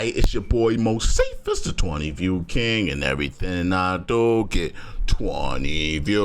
It's your boy Moseefus, the 20 View King, and everything I do get 20 views.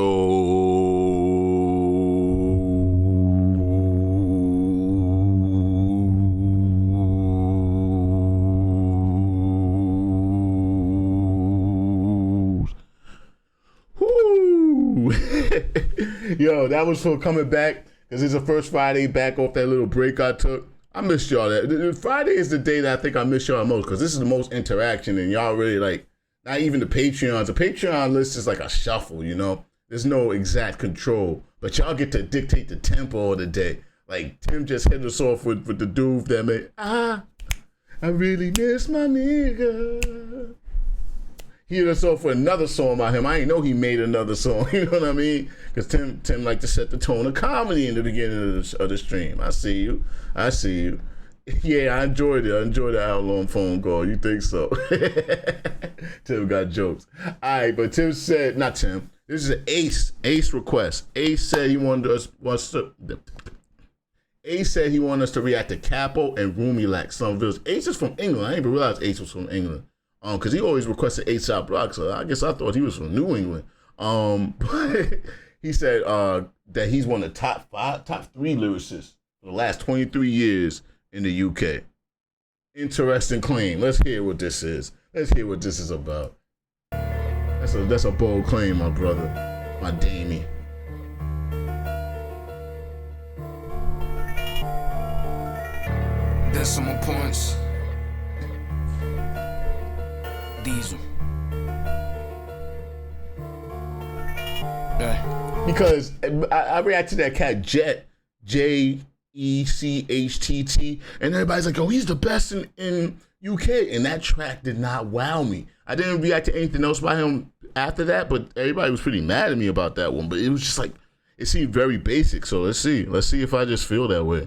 Yo, that was for coming back, because it's the first Friday back off that little break I took. I missed y'all. Friday is the day that I think I miss y'all most, because this is the most interaction, and y'all really like, not even the Patreons. The Patreon list is like a shuffle, you know? There's no exact control, but y'all get to dictate the tempo of the day. Like, Tim just hit us off with the dude that made, I really miss my nigga. He hit us off with another song by him. I didn't know he made another song, you know what I mean? Because Tim liked to set the tone of comedy in the beginning of the stream. I see you. Yeah, I enjoyed it. I enjoyed the hour-long phone call. You think so? Tim got jokes. All right, but Tim said, not Tim. This is an Ace request. Ace said he wanted us to react to Cappo and Remulak, SLUM VILLAGE. Ace is from England. I didn't even realize Ace was from England. Because he always requested 8-Shot Block, so I guess I thought he was from New England. But he said that he's one of the top 3 lyricists for the last 23 years in the UK. Interesting claim. Let's hear what this is. Let's hear what this is about. That's a bold claim, my brother, my Damie. Decimal points. Diesel. Yeah. Because I reacted to that cat Jet, Jechtstt, and everybody's like, oh, he's the best in UK, and that track did not wow me. I didn't react to anything else by him after that, but everybody was pretty mad at me about that one. But it was just like, it seemed very basic, so let's see if I just feel that way.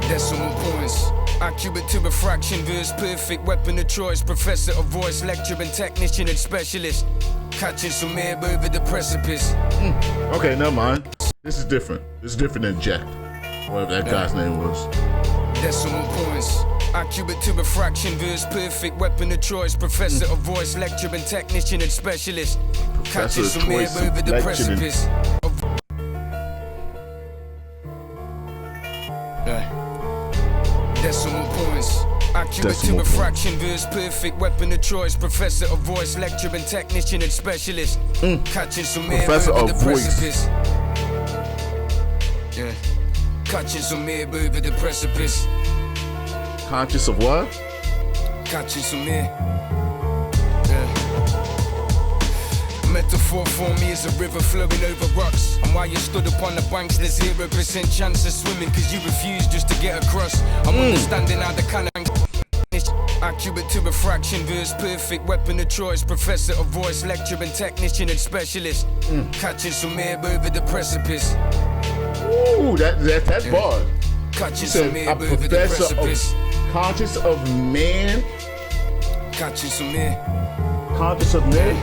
Decimal points. Accurate to refraction, verse perfect, weapon of choice, professor of voice, lecturer and technician and specialist. Catching some air over the precipice. Okay, never mind. This is different. This is different than Jack, whatever that guy's name was. Decimal points. Accurate to refraction, verse perfect, weapon of choice, professor of voice, lecturer and technician and specialist. Catching some air over the precipice. Decimal points. Accurate to refraction, verse perfect, weapon of choice, professor of voice, lecturer and technician and specialist. Catching some air over the precipice. Yeah. Catching some air over the precipice. Conscious of what? Catching some air. Yeah. Metaphor for me is a river flowing over rocks. And while you stood upon the banks, there's 0% chance of swimming, cause you refused just to get across. I'm understanding how the kind of accurate to refraction, verse perfect, weapon of choice, professor of voice, lecturer and technician and specialist. Catching some air over the precipice. Ooh, that's bars. Catching some air over the precipice. Conscious of man. Catching some air. Conscious of man.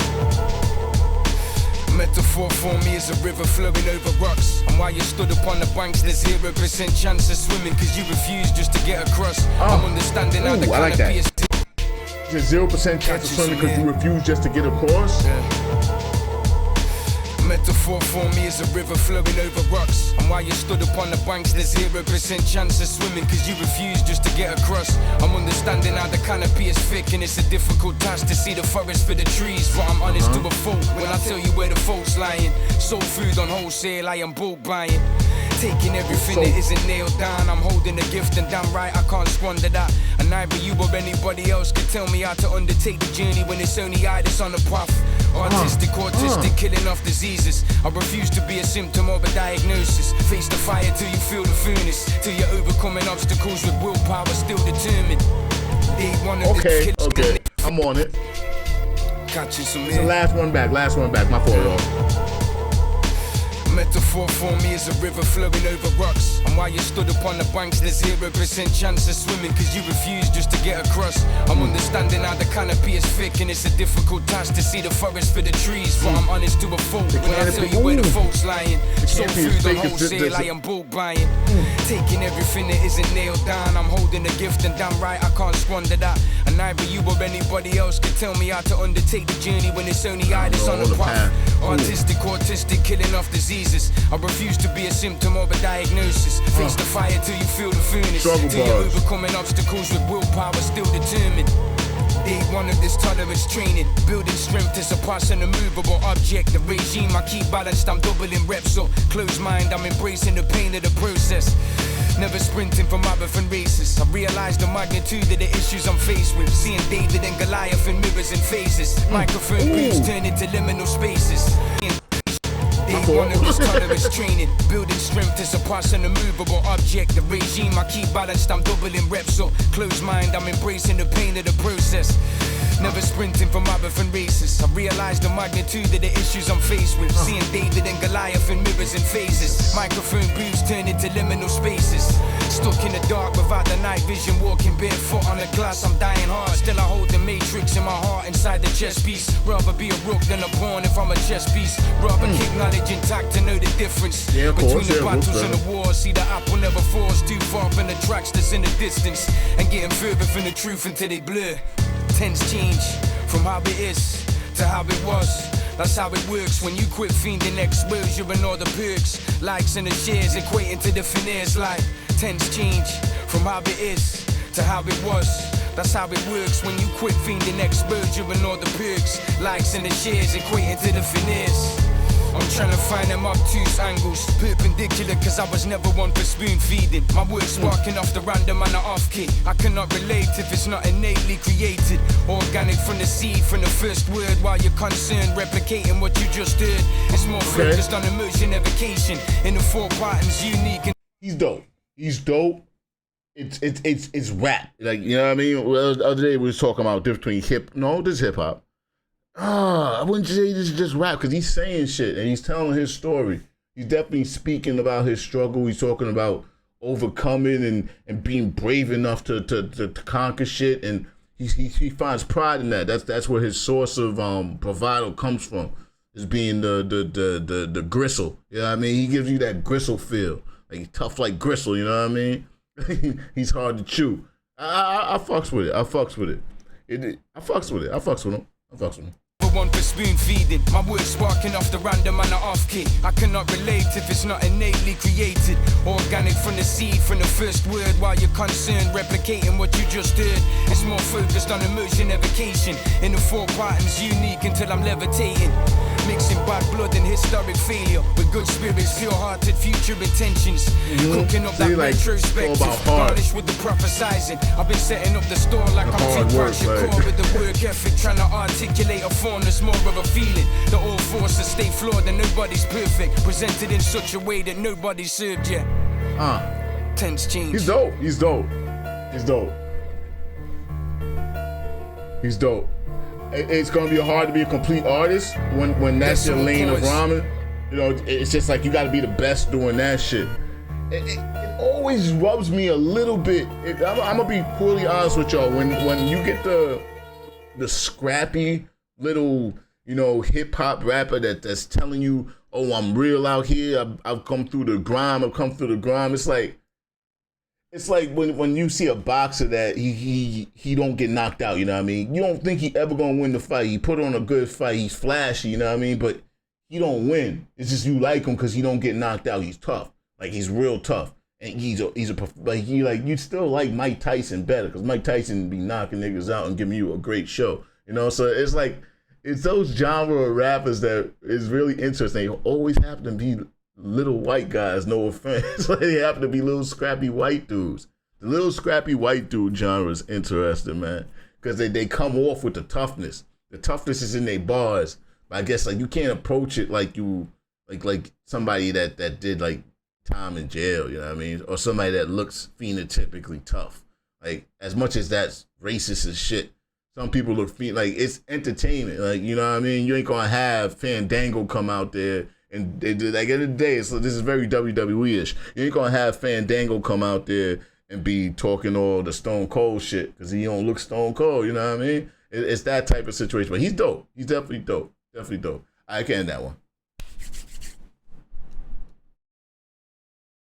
Metaphor for me is a river flowing over rocks. And while you stood upon the banks, there's 0% chance of swimming, cause you refused just to get across. I'm understanding how the like canopy that. is. There's 0% chance of swimming because you refused just to get across? Yeah. Metaphor for me is a river flowing over rocks. And while you stood upon the banks, there's 0% chance of swimming, cause you refused just to get across. I'm understanding how the canopy is thick, and it's a difficult task to see the forest for the trees. But I'm honest to a fault when I tell you where the fault's lying. Soul food on wholesale, I am bulk buying. Taking everything that isn't nailed down. I'm holding a gift and damn right I can't squander that. And neither you or anybody else could tell me how to undertake the journey when it's only I that's on the path. Autistic, killing off diseases. I refuse to be a symptom or a diagnosis. Face the fire till you feel the furnace, till you're overcoming obstacles with willpower, still determined. Okay, I'm on it. Catching some air. Last one back, my fault, y'all. Metaphor for me is a river flowing over rocks. And while you stood upon the banks, there's 0% chance of swimming, cause you refused just to get across. I'm understanding how the canopy is thick, and it's a difficult task to see the forest for the trees. But I'm honest to a fault when I tell you where the fault's lying. Soul food on wholesale, I am bulk buying. Taking everything that isn't nailed down. I'm holding a gift and damn right I can't squander that. And neither you or anybody else can tell me how to undertake the journey when it's only I that's on the path. Artistic, autistic, killing off diseases. I refuse to be a symptom of a diagnosis. Face the fire till you feel the furnace. Till you're overcoming obstacles with willpower still determined. Day one of this tolerance training, building strength to surpass an immovable object. The regime I keep balanced, I'm doubling reps. So closed mind, I'm embracing the pain of the process. Never sprinting from marathon races. I realize the magnitude of the issues I'm faced with. Seeing David and Goliath in mirrors and faces. Microphone booths turn into liminal spaces. Day one of this tolerance training, building strength to surpass an immovable object. The regime I keep balanced, I'm doubling reps. So closed mind, I'm embracing the pain of the process. Never sprinting from marathon races. I realize the magnitude of the issues I'm faced with. Seeing David and Goliath in mirrors and phases. Microphone booths turn into liminal spaces. Stuck in the dark without the night vision, walking barefoot on the glass, I'm dying hard. Still I hold the matrix in my heart inside the chess piece. Rather be a rook than a pawn if I'm a chess piece. Rather keep knowledge intact to know the difference between the battles and the wars. See the apple never falls too far from the tracks that's in the distance. And getting further from the truth until they blur. Tense change from how it is to how it was. That's how it works when you quit fiending exposure and all the perks. Likes and the shares equating to the finesse like tense change from how it is to how it was. That's how it works when you quit fiending exposure and all the perks. Likes and the shares equating to the finesse. I'm trying to find them obtuse angles, perpendicular cause I was never one for spoon feeding. My work's sparking off the random and the off kick. I cannot relate if it's not innately created. Organic from the seed, from the first word. While you're concerned replicating what you just heard. It's more focused on immersion evocation. In the four patterns unique and he's dope. He's dope. It's rap. Like, you know what I mean? Well, the other day we was talking about the difference between this hip hop. I wouldn't say this is just rap because he's saying shit and he's telling his story. He's definitely speaking about his struggle. He's talking about overcoming and being brave enough to conquer shit, and he finds pride in that. That's where his source of bravado comes from, is being the gristle. You know what I mean? He gives you that gristle feel, like he's tough like gristle. You know what I mean? He's hard to chew. I fucks with it. I fucks with it. I fucks with it. I fucks with him. I fucks with him. One for spoon feeding, my work's sparking off the random and the off kick. I cannot relate if it's not innately created. Organic from the seed, from the first word. While you're concerned replicating what you just heard. It's more focused on immersion evocation. In the four patterns unique until I'm levitating. Mixing bad blood and historic failure with good spirits, pure-hearted future intentions. Cooking up that like, retrospective, garnished with the prophesizing. I've been setting up the store like I'm Tupac Shakur with the work ethic, trying to articulate a form that's more of a feeling. The all forces stay flawed and nobody's perfect, presented in such a way that nobody's served yet. Tense change. He's dope. He's dope. He's dope. He's dope. It's gonna be hard to be a complete artist when that's your lane of rhyming. You know, it's just like you gotta be the best doing that shit. It always rubs me a little bit. I'm gonna be poorly honest with y'all. When you get the scrappy little, you know, hip hop rapper that's telling you, oh, I'm real out here. I've come through the grime. It's like when you see a boxer that he don't get knocked out, you know what I mean? You don't think he ever gonna win the fight. He put on a good fight. He's flashy, you know what I mean? But he don't win. It's just you like him because he don't get knocked out. He's tough. Like, he's real tough. And you still like Mike Tyson better because Mike Tyson be knocking niggas out and giving you a great show, you know? So it's those genre of rappers that is really interesting. They always happen to be little white guys, no offense. They happen to be little scrappy white dudes. The little scrappy white dude genre is interesting, man, because they come off with the toughness. The toughness is in their bars. But I guess like you can't approach it like you like somebody that did like time in jail, you know what I mean, or somebody that looks phenotypically tough. Like, as much as that's racist as shit, some people look like it's entertainment. Like, you know what I mean, you ain't gonna have Fandango come out there. And like, at the end of the day, so this is very WWE-ish. You ain't gonna have Fandango come out there and be talking all the Stone Cold shit because he don't look Stone Cold, you know what I mean? It's that type of situation. But he's dope. He's definitely dope. Definitely dope. I can end that one.